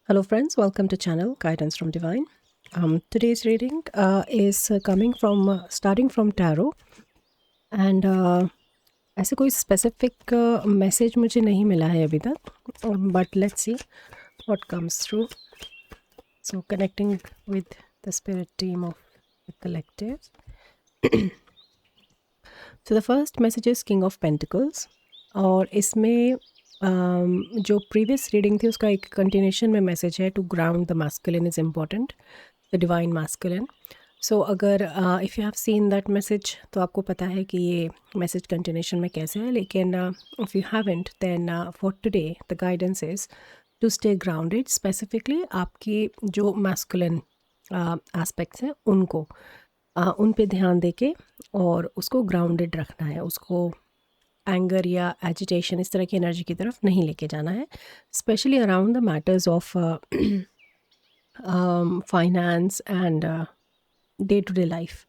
Hello, friends. Welcome to channel Guidance from Divine. Today's reading is coming from starting from tarot, and ऐसे कोई specific message मुझे नहीं मिला है अभी तक, but let's see what comes through. So connecting with the spirit team of the collective. So the first message is King of Pentacles, और इसमें जो प्रीवियस रीडिंग थी उसका एक कंटिन्यूशन में मैसेज है to ground the masculine is important, the divine masculine. So अगर if you have seen that message तो आपको पता है कि ये मैसेज कंटिन्यूशन में कैसे है, लेकिन if you haven't then for today the guidance is to stay grounded. Specifically आपकी जो मैस्कुलिन एस्पेक्ट्स हैं उनको उन पे ध्यान देके और उसको ग्राउंडेड रखना है, उसको एंगर या एजिटेशन इस तरह की एनर्जी की तरफ नहीं लेके जाना है, specially around the matters of finance and day to day life.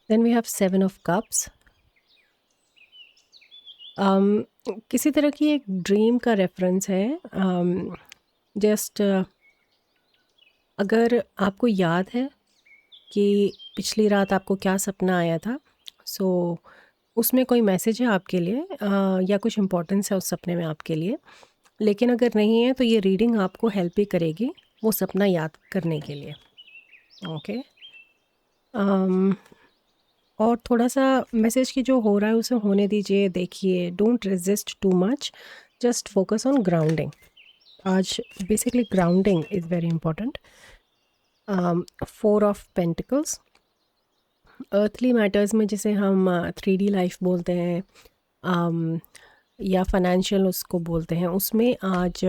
Then we have 7 of cups. किसी तरह की एक ड्रीम का रेफरेंस है. जस्ट अगर आपको याद है कि पिछली रात आपको क्या सपना आया था, सो उसमें कोई मैसेज है आपके लिए या कुछ इम्पोर्टेंस है उस सपने में आपके लिए. लेकिन अगर नहीं है तो ये रीडिंग आपको हेल्प ही करेगी वो सपना याद करने के लिए. ओके. और थोड़ा सा मैसेज की जो हो रहा है उसे होने दीजिए. देखिए, don't resist too much, just focus on grounding. आज basically grounding is very important. 4 of pentacles. Earthly matters में जिसे हम 3D लाइफ बोलते हैं या फाइनेंशियल उसको बोलते हैं, उसमें आज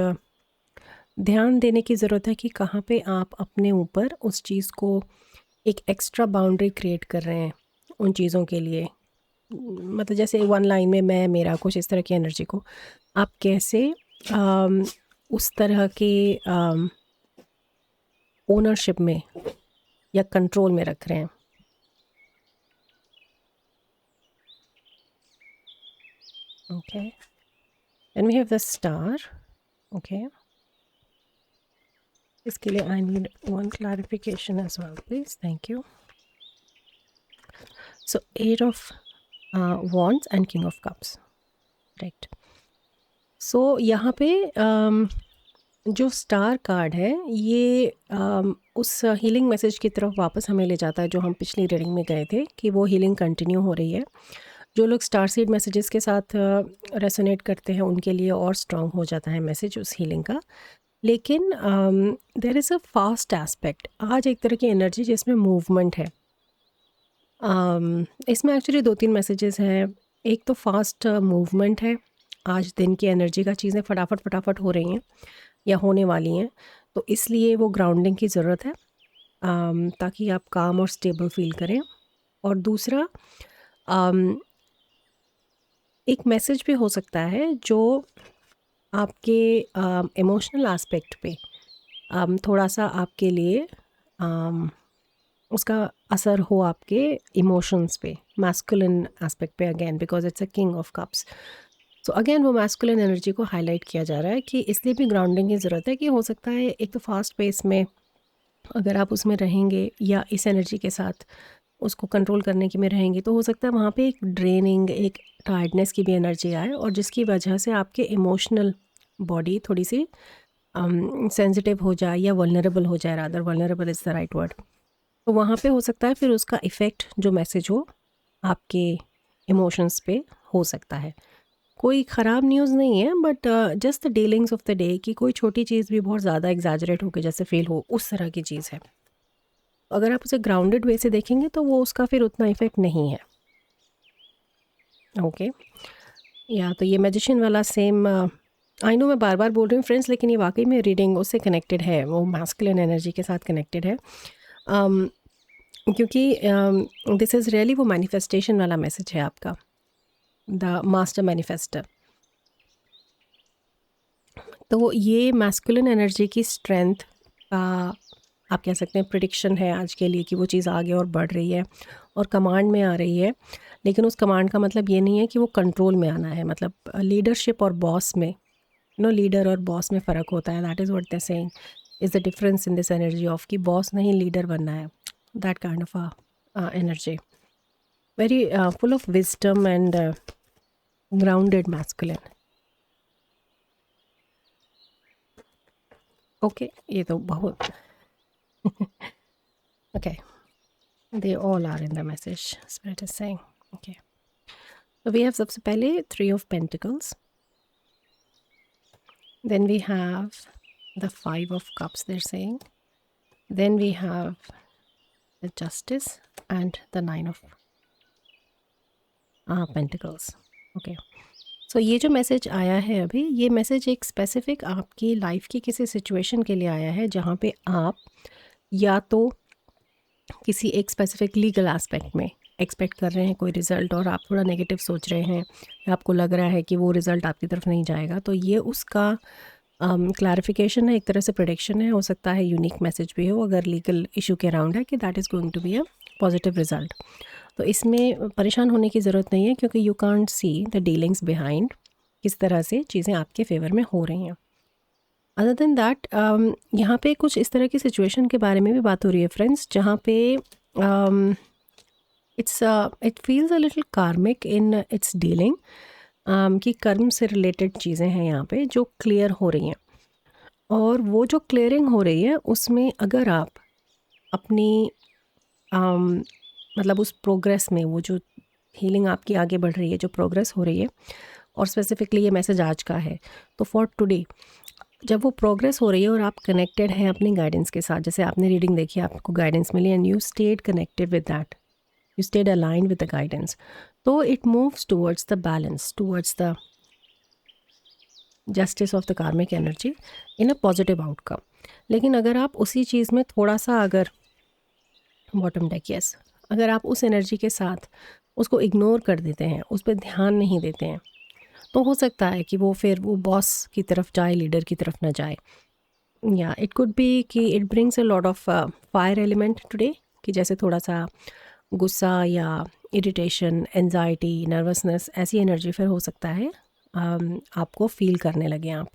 ध्यान देने की ज़रूरत है कि कहाँ पे आप अपने ऊपर उस चीज़ को एक एक्स्ट्रा बाउंड्री क्रिएट कर रहे हैं उन चीज़ों के लिए. मतलब जैसे वन लाइन में मैं मेरा कुछ इस तरह की एनर्जी को आप कैसे उस तरह के ओनरशिप में या कंट्रोल में रख रहे हैं. Okay, then we have the star. Okay, इसके लिए I need one clarification as well, please. Thank you. So 8 of wands and king of cups, right? So यहाँ पे जो स्टार कार्ड है ये उस हीलिंग मैसेज की तरफ वापस हमें ले जाता है जो हम पिछली रीडिंग में गए थे कि वो हीलिंग कंटिन्यू हो रही है. जो लोग स्टार सीड मैसेजेस के साथ रेसोनेट करते हैं उनके लिए और स्ट्रॉन्ग हो जाता है मैसेज उस हीलिंग का. लेकिन there is a fast aspect. आज एक तरह की एनर्जी जिसमें मूवमेंट है. इसमें एक्चुअली 2-3 मैसेजेस हैं. एक तो फास्ट मूवमेंट है. आज दिन की एनर्जी का चीज़ें फटाफट फटाफट हो रही हैं या होने वाली हैं, तो इसलिए वो ग्राउंडिंग की ज़रूरत है ताकि आप काम और स्टेबल फील करें. और दूसरा एक मैसेज भी हो सकता है जो आपके इमोशनल एस्पेक्ट पे थोड़ा सा आपके लिए उसका असर हो आपके इमोशंस पे, मैस्कुलिन एस्पेक्ट पे again, because it's a king of cups. So again वो मैस्कुलिन एनर्जी को हाईलाइट किया जा रहा है कि इसलिए भी ग्राउंडिंग की ज़रूरत है कि हो सकता है एक तो फास्ट पेस में अगर आप उसमें रहेंगे या इस एनर्जी के साथ उसको कंट्रोल करने की में रहेंगे तो हो सकता है वहाँ पे एक ड्रेनिंग, एक टायर्डनेस की भी एनर्जी आए और जिसकी वजह से आपके इमोशनल बॉडी थोड़ी सी सेंसिटिव हो जाए या वल्नरेबल हो जाए. Rather vulnerable is the right word. तो वहाँ पे हो सकता है फिर उसका इफ़ेक्ट जो मैसेज हो आपके इमोशंस पे हो सकता है. कोई ख़राब न्यूज़ नहीं है, but just the dealings of the day कि कोई छोटी चीज़ भी बहुत ज़्यादा एग्जैजरेट होकर जैसे फील हो, उस तरह की चीज़ है. अगर आप उसे ग्राउंडेड वे से देखेंगे तो वो उसका फिर उतना इफ़ेक्ट नहीं है. ओके. या तो ये मैजिशियन वाला सेम आई नो मैं बार बार बोल रही हूँ फ्रेंड्स, लेकिन ये वाकई में रीडिंग उससे कनेक्टेड है, वो मैस्कुलिन एनर्जी के साथ कनेक्टेड है. क्योंकि दिस इज़ रियली वो मैनिफेस्टेशन वाला मैसेज है आपका, द मास्टर मैनिफेस्टर. तो ये मैस्कुलिन एनर्जी की स्ट्रेंथ का आप कह सकते हैं प्रिडिक्शन है आज के लिए कि वो चीज़ आगे और बढ़ रही है और कमांड में आ रही है. लेकिन उस कमांड का मतलब ये नहीं है कि वो कंट्रोल में आना है. मतलब लीडरशिप और बॉस में नो लीडर और बॉस में फ़र्क होता है, that is what they saying is the difference in this energy of कि बॉस नहीं लीडर बनना है, that kind of a energy, very full of wisdom and grounded masculine. Okay, ये तो बहुत okay, they all are in the message spirit is saying. Okay, so we have सबसे पहले 3 of Pentacles, then we have the 5 of Cups they're saying, then we have the Justice and the 9 of Pentacles. Okay, so ये जो message आया है अभी, ये message एक specific आपकी लाइफ की किसी सिचुएशन के लिए आया है जहाँ पे आप या तो किसी एक स्पेसिफिक लीगल एस्पेक्ट में एक्सपेक्ट कर रहे हैं कोई रिज़ल्ट और आप थोड़ा नेगेटिव सोच रहे हैं या आपको लग रहा है कि वो रिज़ल्ट आपकी तरफ नहीं जाएगा, तो ये उसका क्लैरिफिकेशन है, एक तरह से प्रेडिक्शन है, हो सकता है यूनिक मैसेज भी हो अगर लीगल इशू के अराउंड है कि that is going to be a positive result. तो इसमें परेशान होने की ज़रूरत नहीं है क्योंकि you can't see the dealings behind, किस तरह से चीज़ें आपके फेवर में हो रही हैं। अदर देन दैट यहाँ पे कुछ इस तरह की सिचुएशन के बारे में भी बात हो रही है फ्रेंड्स, जहाँ पे इट फील्स अ लिटिल कार्मिक इन इट्स डीलिंग, कि कर्म से रिलेटेड चीज़ें हैं यहाँ पे जो क्लियर हो रही हैं, और वो जो क्लियरिंग हो रही है उसमें अगर आप अपनी मतलब उस प्रोग्रेस में, वो जो हीलिंग आपकी आगे बढ़ रही है, जो प्रोग्रेस हो रही है, और स्पेसिफिकली ये मैसेज आज का है, तो फॉर टुडे जब वो प्रोग्रेस हो रही है और आप कनेक्टेड हैं अपनी गाइडेंस के साथ, जैसे आपने रीडिंग देखी, आपको गाइडेंस मिली and you stayed connected with that, you stayed aligned with the guidance, तो it moves towards the balance, towards the justice of the karmic energy in a positive outcome. लेकिन अगर आप उसी चीज़ में थोड़ा सा अगर बॉटम डेक, यस, अगर आप उस एनर्जी के साथ उसको इग्नोर कर देते हैं, उस पर ध्यान नहीं देते हैं, तो हो सकता है कि वो फिर वो बॉस की तरफ जाए, लीडर की तरफ ना जाए। या इट कुड बी कि it brings a lot of fire element today, कि जैसे थोड़ा सा गुस्सा या इरिटेशन, एंजाइटी, नर्वसनेस, ऐसी एनर्जी फिर हो सकता है आपको फील करने लगे आप,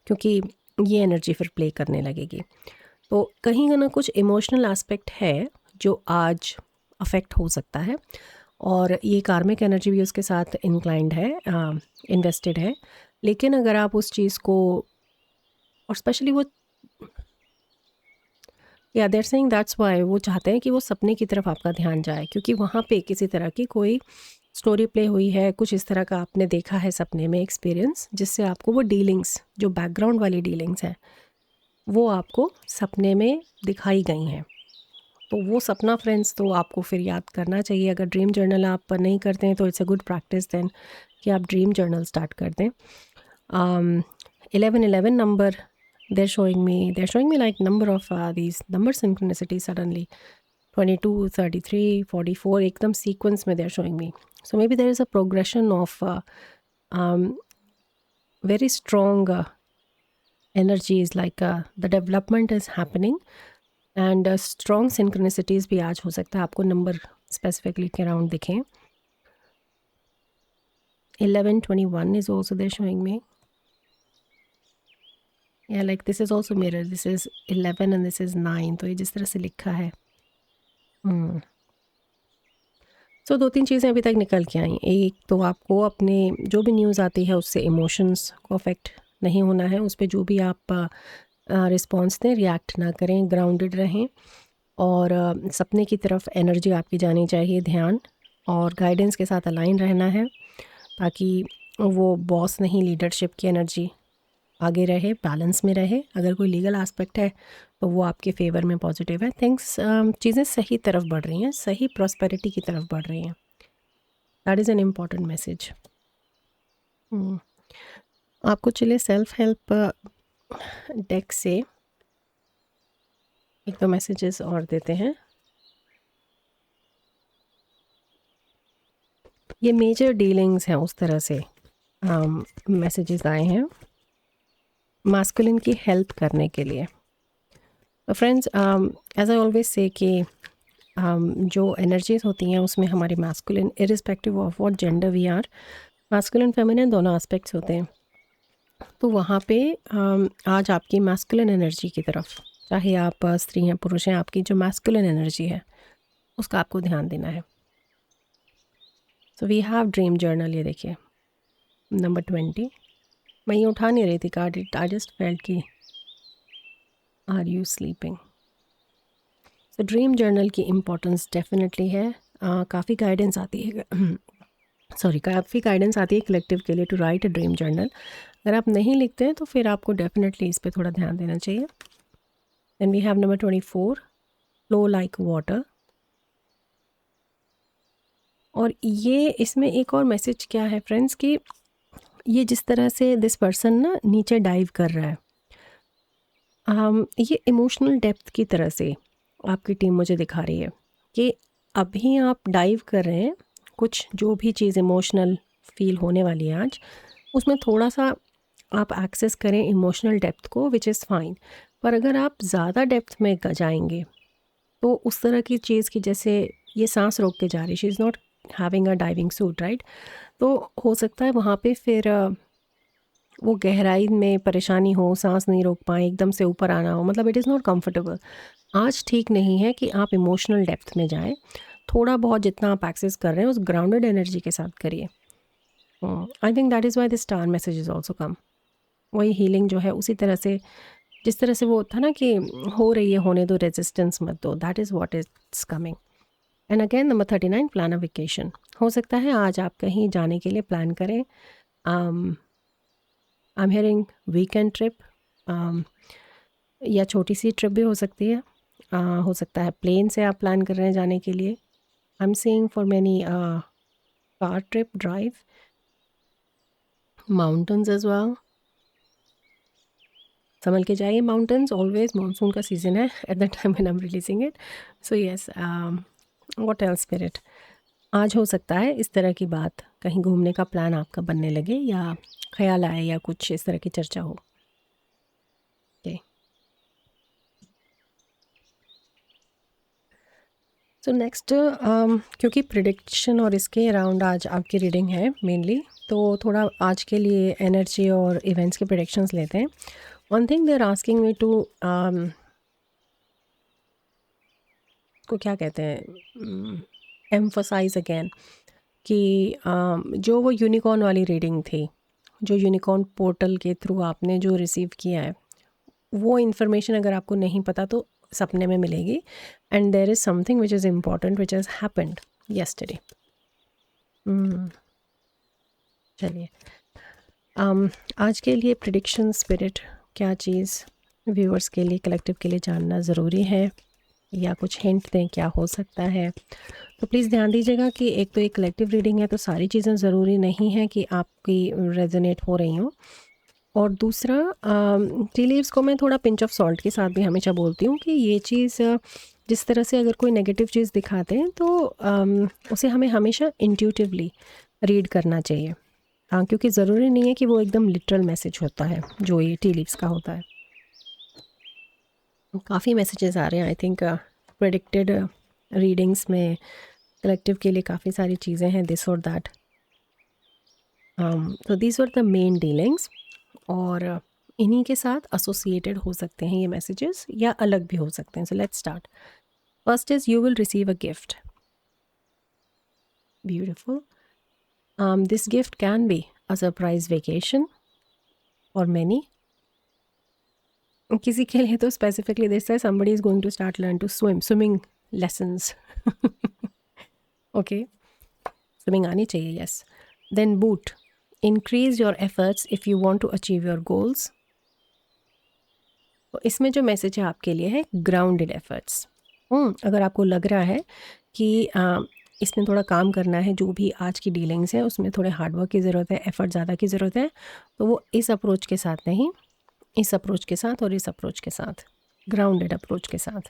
क्योंकि ये एनर्जी फिर प्ले करने लगेगी। तो कहीं ना कुछ इमोशनल एस्पेक्ट है जो आज अफेक्ट हो सकता है, और ये कार्मिक एनर्जी भी उसके साथ इंक्लाइंड है, इन्वेस्टेड है। लेकिन अगर आप उस चीज़ को, और स्पेशली वो, या देयर सेइंग दैट्स वाई वो चाहते हैं कि वो सपने की तरफ आपका ध्यान जाए, क्योंकि वहाँ पे किसी तरह की कोई स्टोरी प्ले हुई है, कुछ इस तरह का आपने देखा है सपने में एक्सपीरियंस, जिससे आपको वो डीलिंग्स, जो बैकग्राउंड वाली डीलिंग्स हैं, वो आपको सपने में दिखाई गई हैं। तो वो सपना फ्रेंड्स तो आपको फिर याद करना चाहिए। अगर ड्रीम जर्नल आप नहीं करते हैं तो it's a good practice then कि आप ड्रीम जर्नल स्टार्ट कर दें। 1111 number, they're showing me like number of these number synchronicity suddenly, 22, 33, 44 एकदम sequence में they're showing me. So maybe there is a progression of very strong energies, like the development is happening and strong synchronicities भी आज हो सकता है आपको number specifically के around दिखें। 1121 is also they're showing me. Yeah, like this is also mirror, this is 11 and this is 9, तो ये जिस तरह से लिखा है। सो 2-3 चीज़ें अभी तक निकल के आई। एक तो आपको अपने जो भी न्यूज़ आती है उससे इमोशंस को अफेक्ट नहीं होना है, उस पर जो भी आप रिस्पॉन्स दें, रिएक्ट ना करें, ग्राउंडेड रहें, और सपने की तरफ एनर्जी आपकी जानी चाहिए, ध्यान और गाइडेंस के साथ अलाइन रहना है, ताकि वो बॉस नहीं, लीडरशिप की एनर्जी आगे रहे, बैलेंस में रहे। अगर कोई लीगल एस्पेक्ट है तो वो आपके फेवर में पॉजिटिव है, थिंग्स चीज़ें सही तरफ बढ़ रही हैं, सही प्रॉस्पेरिटी की तरफ बढ़ रही हैं। That is an important message. आपको चलिए सेल्फ हेल्प डेक से एक दो मैसेजेस और देते हैं। ये मेजर डीलिंग्स हैं, उस तरह से मैसेजेस आए हैं मास्कुलिन की हेल्प करने के लिए। Friends, as I always say कि जो एनर्जीज होती हैं उसमें हमारी masculine, irrespective of what gender we are, masculine feminine दोनों एस्पेक्ट्स होते हैं। तो वहाँ पे आज आपकी मैस्कुलिन एनर्जी की तरफ, चाहे आप स्त्री हैं पुरुष हैं, आपकी जो मैस्कुलिन एनर्जी है उसका आपको ध्यान देना है। So we have dream journal, ये देखिए नंबर 20। मैं ये उठा नहीं रही थी कार्ड, आई जस्ट फेल्ट कि are you sleeping. So dream journal की इम्पोर्टेंस डेफिनेटली है। काफ़ी गाइडेंस आती है सॉरी काफ़ी गाइडेंस आती है कलेक्टिव के लिए to write a dream journal. अगर आप नहीं लिखते हैं तो फिर आपको डेफिनेटली इस पर थोड़ा ध्यान देना चाहिए। Then we have number 24, flow like water. और ये इसमें एक और मैसेज क्या है फ्रेंड्स कि ये जिस तरह से दिस पर्सन ना नीचे डाइव कर रहा है, ये इमोशनल डेप्थ की तरह से आपकी टीम मुझे दिखा रही है कि अभी आप डाइव कर रहे हैं, कुछ जो भी चीज़ इमोशनल फील होने वाली है आज, उसमें थोड़ा सा आप एक्सेस करें इमोशनल डेप्थ को, विच इज़ फाइन। पर अगर आप ज़्यादा डेप्थ में जाएंगे तो उस तरह की चीज़ की, जैसे ये सांस रोक के जा रही, she is not having a diving suit right, तो हो सकता है वहाँ पे फिर वो गहराई में परेशानी हो, सांस नहीं रोक पाए, एकदम से ऊपर आना हो, मतलब इट इज़ नॉट कंफर्टेबल। आज ठीक नहीं है कि आप इमोशनल डेप्थ में जाएं। थोड़ा बहुत जितना आप एक्सेस कर रहे हैं उस ग्राउंडेड एनर्जी के साथ करिए। I think that is why the star message is also come. वही हीलिंग जो है उसी तरह से, जिस तरह से वो था ना कि हो रही है होने दो, रेजिस्टेंस मत दो, that is what is coming. And again number 39, plan a vacation. हो सकता है आज आप कहीं जाने के लिए प्लान करें। I am hearing weekend trip, या छोटी सी ट्रिप भी हो सकती है। हो सकता है प्लेन से आप प्लान कर रहे हैं जाने के लिए। I am seeing for many car trip, drive, mountains as well. संभल के जाइए, माउंटेन्स ऑलवेज, मानसून का सीज़न है at the time when I am releasing it. So yes, what else spirit, आज हो सकता है इस तरह की बात, कहीं घूमने का प्लान आपका बनने लगे या ख्याल आए या कुछ इस तरह की चर्चा हो। ओके, सो नेक्स्ट, क्योंकि प्रिडिक्शन और इसके अराउंड आज आपकी रीडिंग है मेनली, तो थोड़ा आज के लिए एनर्जी और इवेंट्स के प्रिडिक्शंस लेते हैं। One thing they are asking me to, को क्या कहते हैं, एम्फोसाइज अगेन कि जो वो यूनिकॉर्न वाली रीडिंग थी, जो यूनिकॉर्न पोर्टल के थ्रू आपने जो रिसीव किया है, वो इन्फॉर्मेशन अगर आपको नहीं पता तो सपने में मिलेगी। And there is something which is important which has happened yesterday. चलिए, आज के लिए प्रिडिक्शन स्पिरिट क्या चीज़ व्यूअर्स के लिए, कलेक्टिव के लिए जानना ज़रूरी है, या कुछ हिंट दें क्या हो सकता है। तो प्लीज़ ध्यान दीजिएगा कि एक तो एक कलेक्टिव रीडिंग है तो सारी चीज़ें ज़रूरी नहीं है कि आपकी रेजोनेट हो रही हों। और दूसरा, टी लीव्स को मैं थोड़ा पिंच ऑफ सॉल्ट के साथ भी हमेशा बोलती हूँ कि ये चीज़, जिस तरह से अगर कोई नेगेटिव चीज़ दिखाते हैं तो उसे हमें हमेशा इंट्यूटिवली रीड करना चाहिए। हाँ, क्योंकि ज़रूरी नहीं है कि वो एकदम लिटरल मैसेज होता है जो ये टी लीव्स का होता है। काफ़ी मैसेजेस आ रहे हैं, आई थिंक प्रेडिक्टेड रीडिंग्स में कलेक्टिव के लिए काफ़ी सारी चीज़ें हैं, दिस और दैट। तो these are the main dealings, और इन्हीं के साथ एसोसिएटेड हो सकते हैं ये मैसेजेस, या अलग भी हो सकते हैं। So let's start. First is you will receive a gift. Beautiful. This gift can be a surprise vacation और मैनी, किसी के लिए तो स्पेसिफिकली दिस है somebody is going to start learn to swim, swimming lessons. Okay, swimming आनी चाहिए, yes. Then boot, increase your efforts if you want to achieve your goals. तो इसमें जो मैसेज है आपके लिए है ग्राउंडेड एफर्ट्स। अगर आपको लग रहा है कि इसमें थोड़ा काम करना है, जो भी आज की डीलिंग्स है उसमें थोड़े हार्डवर्क की ज़रूरत है, एफर्ट ज़्यादा की ज़रूरत है, तो वो इस अप्रोच के साथ नहीं, इस अप्रोच के साथ और इस अप्रोच के साथ, ग्राउंडेड अप्रोच के साथ।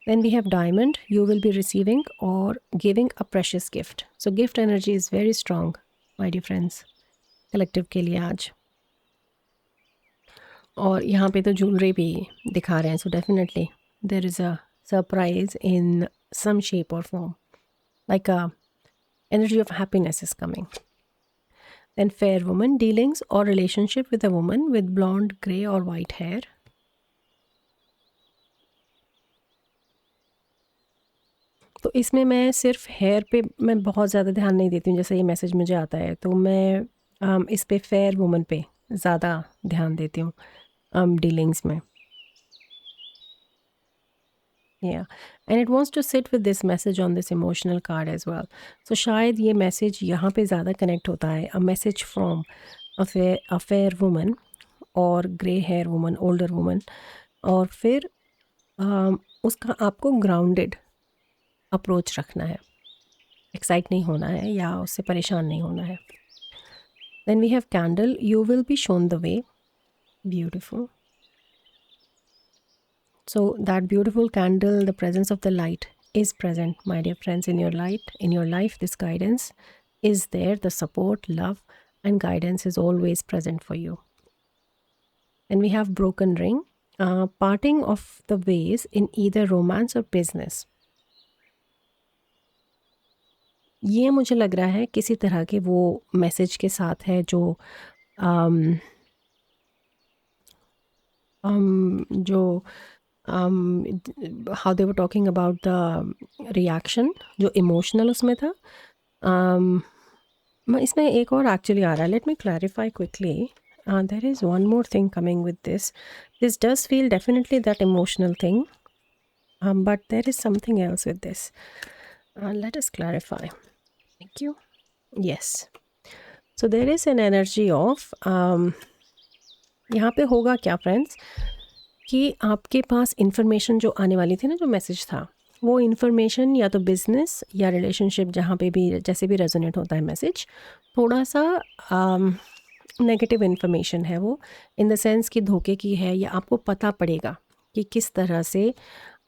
Then we have diamond, you will be receiving or giving a precious gift. So gift energy is very strong, my dear friends, collective के लिए आज। और यहाँ पे तो ज्वेलरी भी दिखा रहे हैं, so definitely there is a surprise in some shape or form, like a energy of happiness is coming. Then fair woman, dealings or relationship with a woman with blonde, grey or white hair. तो इसमें मैं सिर्फ hair पे मैं बहुत ज़्यादा ध्यान नहीं देती हूँ, जैसे ये मैसेज मुझे आता है तो मैं इस पे फेयर वुमन पे ज़्यादा ध्यान देती हूँ डीलिंग्स में. Yeah, and it wants to sit with this message on this emotional card as well. So शायद ये मैसेज यहाँ पे ज़्यादा कनेक्ट होता है, a message from a fair woman और grey hair woman, older woman, और फिर उसका आपको ग्राउंडेड अप्रोच रखना है, एक्साइट नहीं होना है या उससे परेशान नहीं होना है. Then we have candle, you will be shown the way. Beautiful. So that beautiful candle, the presence of the light is present, my dear friends, in your life. This guidance is there. The support, love and guidance is always present for you. And we have broken ring, parting of the ways in either romance or business. ये मुझे लग रहा है किसी तरह के वो message के साथ है जो how they were talking about the reaction जो emotional उसमें था. इसमें एक और actually आ रहा है. Let me clarify quickly. There is one more thing coming with this. This does feel definitely that emotional thing, but there is something else with this. Let us clarify. Thank you. Yes. So there is an energy of यहाँ पे होगा क्या friends कि आपके पास information जो आने वाली थी ना, जो मैसेज था, वो इन्फॉर्मेशन या तो बिजनेस या रिलेशनशिप, जहाँ पे भी जैसे भी रेजोनेट होता है मैसेज, थोड़ा सा नेगेटिव इन्फॉर्मेशन है वो, इन द सेंस कि धोखे की है, या आपको पता पड़ेगा कि किस तरह से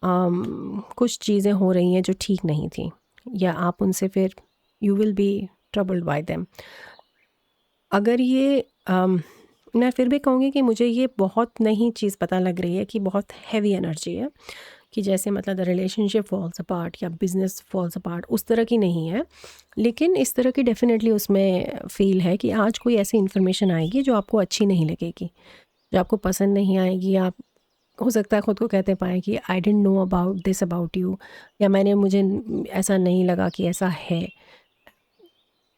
कुछ चीज़ें हो रही हैं जो ठीक नहीं थी, या आप उनसे फिर you will be troubled bye them. अगर ये मैं फिर भी कहूँगी कि मुझे ये बहुत नई चीज़ पता लग रही है कि बहुत हैवी एनर्जी है, कि जैसे मतलब द रिलेशनशिप फॉल्स अपार्ट या बिज़नेस फॉल्स अपार्ट, उस तरह की नहीं है, लेकिन इस तरह की डेफिनेटली उसमें फ़ील है कि आज कोई ऐसी इन्फॉर्मेशन आएगी जो आपको अच्छी नहीं लगेगी, जो आपको पसंद नहीं आएगी. आप हो सकता है ख़ुद को कहते पाएँ कि I didn't know about this about you, या मुझे ऐसा नहीं लगा कि ऐसा है.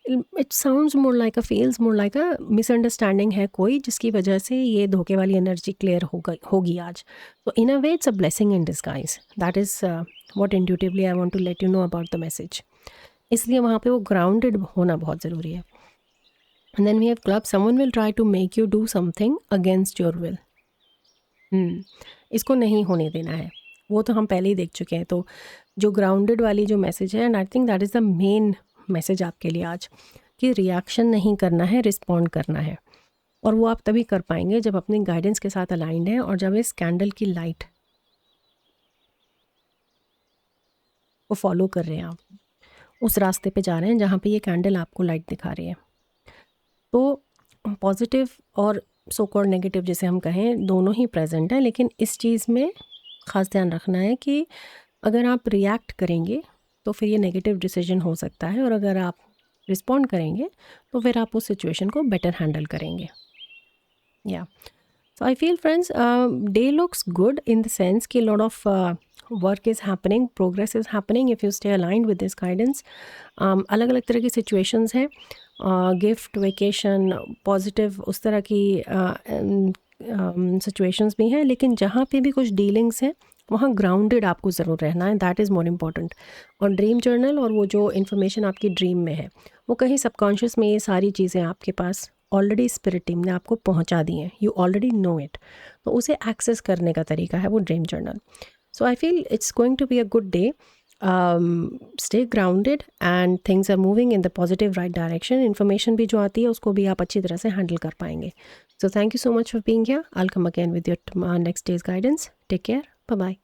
It sounds more like feels more like misunderstanding है कोई, जिसकी वजह से ये धोखे वाली एनर्जी क्लियर होगी आज. तो in a way it's a blessing in disguise. That is what intuitively I want to let you know about the message. इसलिए वहाँ पे वो ग्राउंडेड होना बहुत ज़रूरी है. And then we have club, someone will try to make you do something against your will. इसको नहीं होने देना है, वो तो हम पहले ही देख चुके हैं. तो जो ग्राउंडेड वाली जो मैसेज है, and I think that is the main message आपके लिए आज, कि रिएक्शन नहीं करना है, रिस्पॉन्ड करना है. और वो आप तभी कर पाएंगे जब अपने गाइडेंस के साथ अलाइंड हैं, और जब इस कैंडल की लाइट को फॉलो कर रहे हैं, आप उस रास्ते पे जा रहे हैं जहाँ पे ये कैंडल आपको लाइट दिखा रही है. तो पॉजिटिव और सो कॉल्ड नेगेटिव जिसे हम कहें, दोनों ही प्रेजेंट है, लेकिन इस चीज़ में ख़ास ध्यान रखना है कि अगर आप रिएक्ट करेंगे तो फिर ये नेगेटिव डिसीजन हो सकता है, और अगर आप रिस्पॉन्ड करेंगे तो फिर आप उस सिचुएशन को बेटर हैंडल करेंगे. या so I feel friends, day looks good in the sense कि lot of work is happening, progress is happening if you stay aligned with this guidance. अलग अलग तरह की सिचुएशंस हैं, गिफ्ट, वेकेशन, पॉजिटिव, उस तरह की सिचुएशंस भी हैं, लेकिन जहाँ पे भी कुछ डीलिंग्स हैं वहाँ ग्राउंडेड आपको ज़रूर रहना है. That is more important. और ड्रीम जर्नल और वो जो इन्फॉर्मेशन आपकी ड्रीम में है, वो कहीं सबकॉन्शियस में ये सारी चीज़ें आपके पास ऑलरेडी स्पिरिट टीम ने आपको पहुँचा दी हैं, यू ऑलरेडी नो इट. तो उसे एक्सेस करने का तरीका है वो dream journal. So I feel it's going to be a good day. Stay grounded and things are moving in the positive right direction. Information भी जो आती है उसको भी आप अच्छी तरह से हैंडल कर पाएंगे. So thank you so much for being here. I will come again with your next days guidance. Take care. Bye bye.